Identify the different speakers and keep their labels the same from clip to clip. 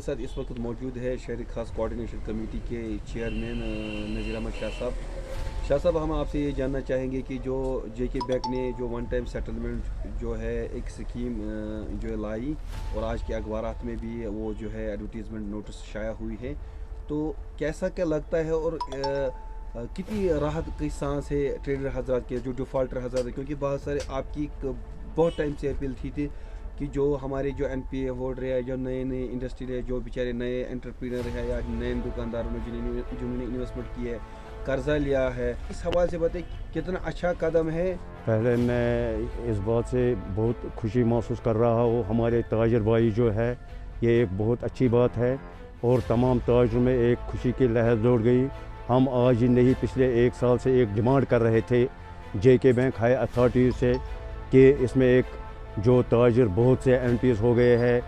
Speaker 1: ساتھ اس وقت موجود ہے شہری خاص کوآرڈینیشن کمیٹی کے چیئرمین نذیر احمد شاہ صاحب. شاہ صاحب, ہم آپ سے یہ جاننا چاہیں گے کہ جو جے کے بینک نے جو ون ٹائم سیٹلمنٹ جو ہے ایک اسکیم جو ہے لائی, اور آج کے اخبارات میں بھی وہ جو ہے ایڈورٹیزمنٹ نوٹس شائع ہوئی ہے, تو کیسا کیا لگتا ہے اور کتنی راحت کی سانس ہے ٹریڈر حضرات کے, جو ڈیفالٹر حضرات ہیں, کیونکہ بہت سارے آپ کی بہت ٹائم سے اپیل تھی کہ جو ہمارے جو این پی اے ہولڈر ہے, جو نئے انڈسٹری ہے, جو بیچارے نئے انٹرپرینر ہے یا نئے دکانداروں نے جنہوں نے انویسٹمنٹ کی ہے, قرضہ لیا ہے, اس حوالے سے بتائیں کتنا اچھا قدم ہے.
Speaker 2: پہلے میں اس بات سے بہت خوشی محسوس کر رہا ہوں, ہمارے تاجر بھائی جو ہے یہ ایک بہت اچھی بات ہے, اور تمام تاجروں میں ایک خوشی کی لہر دوڑ گئی. ہم آج ہی نہیں پچھلے ایک سال سے ایک ڈیمانڈ کر رہے تھے جے کے بینک ہائی اتھارٹی سے کہ اس میں ایک جو تاجر بہت سے این پی ایس ہو گئے ہیں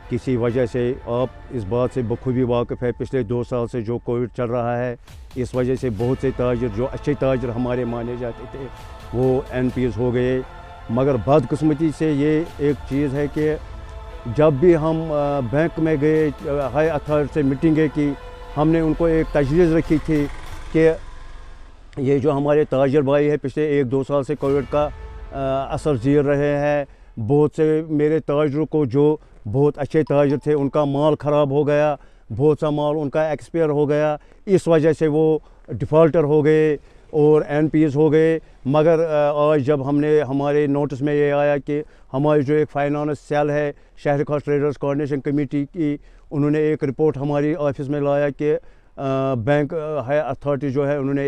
Speaker 2: کسی وجہ سے, آپ اس بات سے بخوبی واقف ہے, پچھلے 2 سال سے جو کووڈ چل رہا ہے اس وجہ سے بہت سے تاجر جو اچھے تاجر ہمارے مانے جاتے تھے وہ این پی ایس ہو گئے. مگر بدقسمتی سے یہ ایک چیز ہے کہ جب بھی ہم بینک میں گئے, ہائی اتھارٹی سے میٹنگیں کی, ہم نے ان کو ایک تجویز رکھی تھی کہ یہ جو ہمارے تاجر بھائی ہیں پچھلے 1-2 سال سے کووڈ کا اثر جھیل رہے ہیں, بہت سے میرے تاجروں کو جو بہت اچھے تاجر تھے ان کا مال خراب ہو گیا, بہت سا مال ان کا ایکسپائر ہو گیا, اس وجہ سے وہ ڈیفالٹر ہو گئے اور این پی ایس ہو گئے. مگر آج جب ہمارے نوٹس میں یہ آیا کہ ہماری جو ایک فائنانس سیل ہے شہری خاص ٹریڈرز کوآرڈینیشن کمیٹی کی, انہوں نے ایک رپورٹ ہماری آفس میں لایا کہ بینک ہائی اتھارٹی جو ہے انہوں نے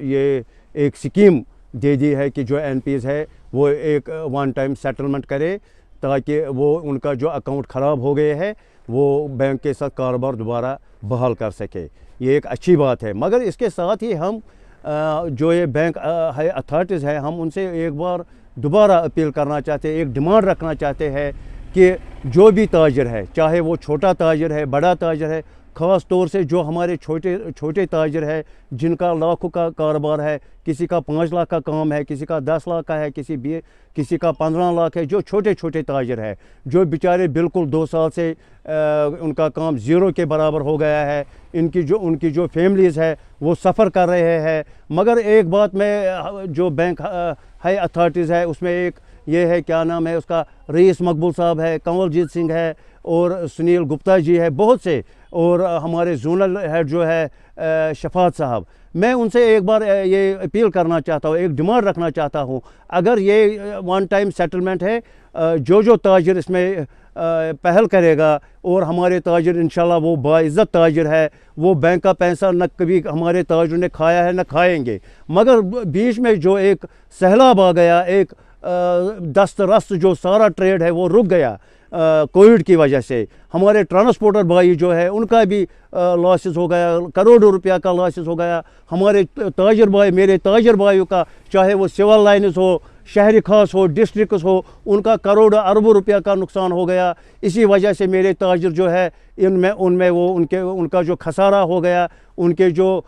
Speaker 2: یہ ایک اسکیم دے دی ہے کہ جو این پی ایس ہے وہ ایک ون ٹائم سیٹلمنٹ کرے تاکہ وہ ان کا جو اکاؤنٹ خراب ہو گئے ہے وہ بینک کے ساتھ کاروبار دوبارہ بحال کر سکے. یہ ایک اچھی بات ہے. مگر اس کے ساتھ ہی ہم جو یہ بینک ہائی اتھارٹیز ہے ہم ان سے ایک بار دوبارہ اپیل کرنا چاہتے ہیں, ایک ڈیمانڈ رکھنا چاہتے ہیں کہ جو بھی تاجر ہے, چاہے وہ چھوٹا تاجر ہے بڑا تاجر ہے, خاص طور سے جو ہمارے چھوٹے تاجر ہے جن کا لاکھوں کا کاروبار ہے, کسی کا 5 لاکھ کا کام ہے, کسی کا 10 لاکھ کا ہے, کسی کا 15 لاکھ ہے, جو چھوٹے تاجر ہے جو بیچارے بالکل 2 سال سے ان کا کام زیرو کے برابر ہو گیا ہے, ان کی جو فیملیز ہے وہ سفر کر رہے ہیں. مگر ایک بات میں جو بینک ہائی اتھارٹیز ہے اس میں ایک یہ ہے, کیا نام ہے اس کا, رئیس مقبول صاحب ہے, کنول جیت سنگھ ہے, اور سنیل گپتا جی ہے, بہت سے, اور ہمارے زونل ہیڈ جو ہے شفاعت صاحب. میں ان سے ایک بار یہ اپیل کرنا چاہتا ہوں, ایک ڈیمانڈ رکھنا چاہتا ہوں, اگر یہ ون ٹائم سیٹلمنٹ ہے, جو تاجر اس میں پہل کرے گا, اور ہمارے تاجر انشاءاللہ وہ باعزت تاجر ہے, وہ بینک کا پیسہ نہ کبھی ہمارے تاجروں نے کھایا ہے نہ کھائیں گے. مگر بیچ میں جو ایک سیلاب آ گیا, ایک دست رست جو سارا ٹریڈ ہے وہ رک گیا کووڈ کی وجہ سے, ہمارے ٹرانسپورٹر بھائی جو ہے ان کا بھی لاسز ہو گیا, کروڑوں روپیہ کا لاسز ہو گیا. ہمارے تاجر بھائی, میرے تاجر بھائیوں کا, چاہے وہ سول لائنز ہو, شہری خاص ہو, ڈسٹرکس ہو, ان کا کروڑوں اربوں روپیہ کا نقصان ہو گیا. اسی وجہ سے میرے تاجر جو ہے ان کا جو خسارہ ہو گیا, ان کے جو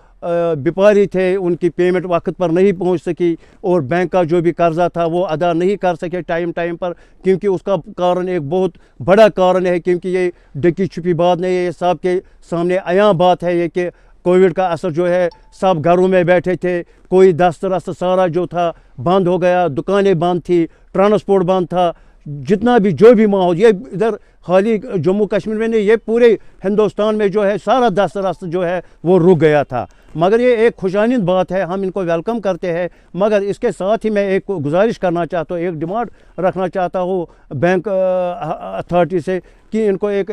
Speaker 2: بیپاری تھے ان کی پیمنٹ وقت پر نہیں پہنچ سکی, اور بینک کا جو بھی قرضہ تھا وہ ادا نہیں کر سکے ٹائم پر, کیونکہ اس کا کارن ایک بہت بڑا کارن ہے, کیونکہ یہ ڈکی چھپی بات نہیں ہے, یہ سب کے سامنے عیاں بات ہے یہ کہ کووڈ کا اثر جو ہے سب گھروں میں بیٹھے تھے, کوئی دست رست سارا جو تھا بند ہو گیا, دکانیں بند تھی, ٹرانسپورٹ بند تھا, جتنا بھی جو بھی ماحول, یہ ادھر خالی جموں کشمیر میں نہیں, یہ پورے ہندوستان میں جو ہے سارا دست رست جو ہے وہ رک گیا تھا. مگر یہ ایک خوشامد بات ہے, ہم ان کو ویلکم کرتے ہیں. مگر اس کے ساتھ ہی میں ایک گزارش کرنا چاہتا ہوں, ایک ڈیمانڈ رکھنا چاہتا ہوں بینک اتھارٹی سے کہ ان کو ایک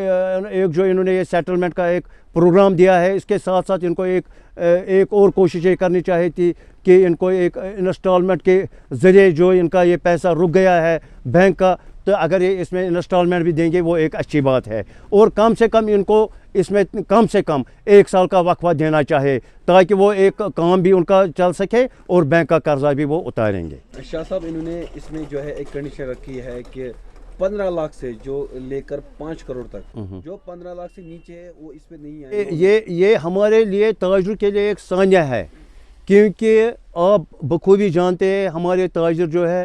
Speaker 2: جو انہوں نے یہ سیٹلمنٹ کا ایک پروگرام دیا ہے, اس کے ساتھ ساتھ ان کو ایک اور کوشش یہ کرنی چاہیے تھی کہ ان کو ایک انسٹالمنٹ کے ذریعے جو ان کا یہ پیسہ رک گیا ہے بینک کا, تو اگر یہ اس میں انسٹالمنٹ بھی دیں گے وہ ایک اچھی بات ہے. اور کم سے کم ان کو اس میں کم سے کم 1 سال کا وقفہ دینا چاہے تاکہ وہ ایک کام بھی ان کا چل سکے اور بینک کا قرضہ بھی وہ اتاریں گے.
Speaker 1: شاہ صاحب, انہوں نے اس میں جو ہے ایک کنڈیشن رکھی ہے کہ 15 لاکھ سے جو لے کر 5 کروڑ تک, جو 15 لاکھ سے نیچے ہے وہ اس میں نہیں آئے.
Speaker 2: یہ ہمارے لیے تاجر کے لیے ایک سانیہ ہے, کیونکہ آپ بخوبی جانتے ہیں ہمارے تاجر جو ہے